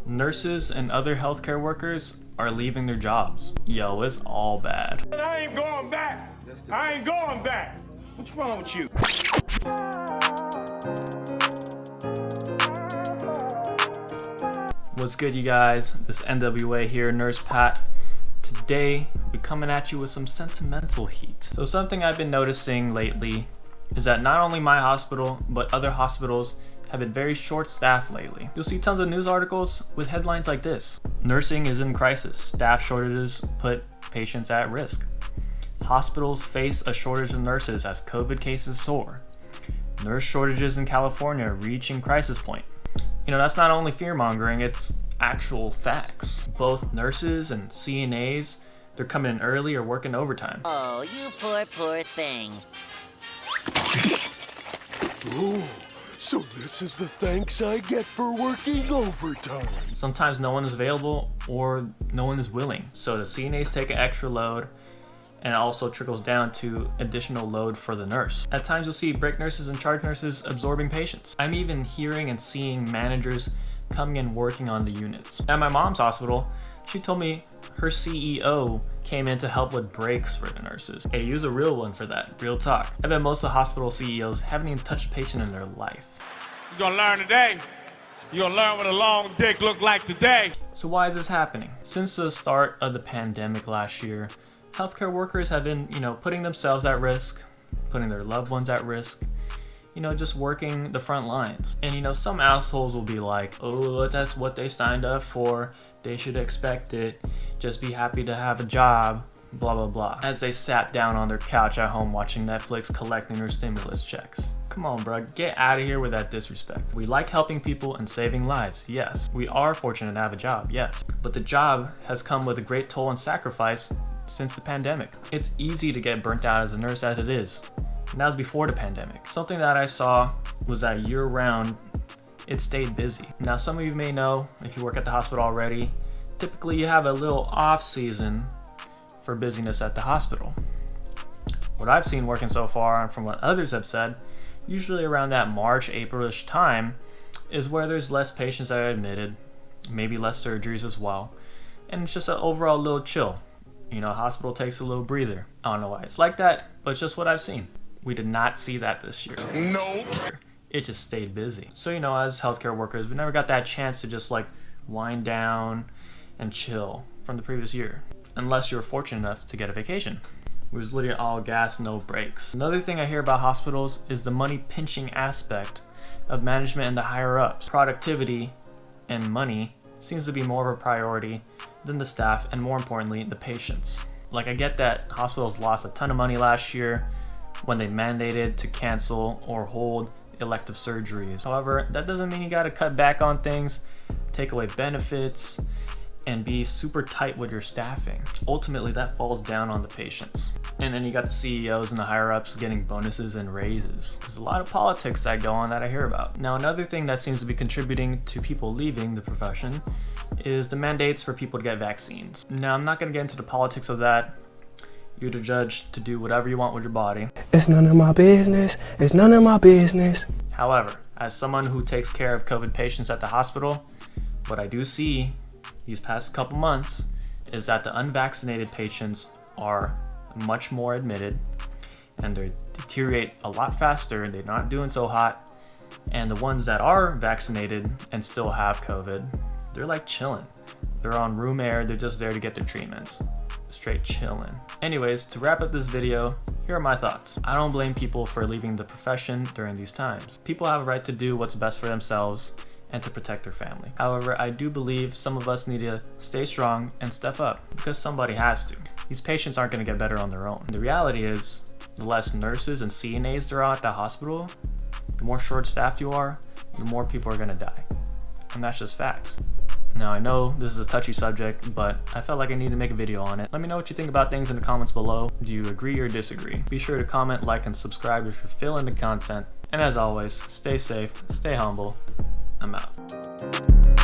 Nurses and other healthcare workers are leaving their jobs. Yo, it's all bad. I ain't going back. I ain't going back. What's wrong with you? What's good, you guys? This NWA here, Nurse Pat. Today, we're coming at you with some sentimental heat. So something I've been noticing lately is that not only my hospital, but other hospitals have been very short-staffed lately. You'll see tons of news articles with headlines like this: nursing is in crisis, staff shortages put patients at risk. Hospitals face a shortage of nurses as COVID cases soar. Nurse shortages in California reaching crisis point. You know, that's not only fear-mongering, it's actual facts. Both nurses and CNAs, they're coming in early or working overtime. Oh, you poor thing. Oh, so this is the thanks I get for working overtime. Sometimes no one is available or no one is willing. So the CNAs take an extra load, and it also trickles down to additional load for the nurse. At times you'll see break nurses and charge nurses absorbing patients. I'm even hearing and seeing managers coming and working on the units. At my mom's hospital, she told me her CEO came in to help with breaks for the nurses. Hey, use a real one for that, real talk. I bet most of the hospital CEOs haven't even touched a patient in their life. You're gonna learn today. You're gonna learn what a long dick look like today. So why is this happening? Since the start of the pandemic last year, healthcare workers have been, putting themselves at risk, putting their loved ones at risk, just working the front lines. And some assholes will be like, oh, that's what they signed up for. They should expect it. Just be happy to have a job, blah, blah, blah. As they sat down on their couch at home watching Netflix collecting their stimulus checks. Come on, bro, get out of here with that disrespect. We like helping people and saving lives, yes. We are fortunate to have a job, yes. But the job has come with a great toll and sacrifice since the pandemic. It's easy to get burnt out as a nurse as it is. And that was before the pandemic. Something that I saw was that year-round, it stayed busy. Now, some of you may know, if you work at the hospital already, typically you have a little off season for busyness at the hospital. What I've seen working so far, and from what others have said, usually around that March, April-ish time is where there's less patients that are admitted, maybe less surgeries as well, and it's just an overall little chill. Hospital takes a little breather. I don't know why it's like that, but it's just what I've seen. We did not see that this year. Nope. It just stayed busy. So, as healthcare workers, we never got that chance to just wind down and chill from the previous year, unless you were fortunate enough to get a vacation. It was literally all gas, no breaks. Another thing I hear about hospitals is the money pinching aspect of management and the higher ups. Productivity and money seems to be more of a priority than the staff, and more importantly, the patients. I get that hospitals lost a ton of money last year when they mandated to cancel or hold elective surgeries. However, that doesn't mean you gotta cut back on things, take away benefits, and be super tight with your staffing. Ultimately, that falls down on the patients. And then you got the CEOs and the higher ups getting bonuses and raises. There's a lot of politics that go on that I hear about. Now, another thing that seems to be contributing to people leaving the profession is the mandates for people to get vaccines. Now, I'm not gonna get into the politics of that. You're the judge to do whatever you want with your body. It's none of my business. It's none of my business. However, as someone who takes care of COVID patients at the hospital, what I do see these past couple months is that the unvaccinated patients are much more admitted, and they deteriorate a lot faster. They're not doing so hot. And the ones that are vaccinated and still have COVID, they're chilling. They're on room air. They're just there to get their treatments. Straight chilling. Anyways, to wrap up this video, here are my thoughts. I don't blame people for leaving the profession during these times. People have a right to do what's best for themselves and to protect their family. However, I do believe some of us need to stay strong and step up, because somebody has to. These patients aren't going to get better on their own. The reality is, the less nurses and CNAs there are at the hospital, the more short-staffed you are, the more people are going to die. And that's just facts. Now, I know this is a touchy subject, but I felt like I need to make a video on it. Let me know what you think about things in the comments below. Do you agree or disagree? Be sure to comment, like, and subscribe if you're feeling the content. And as always, stay safe, stay humble. I'm out.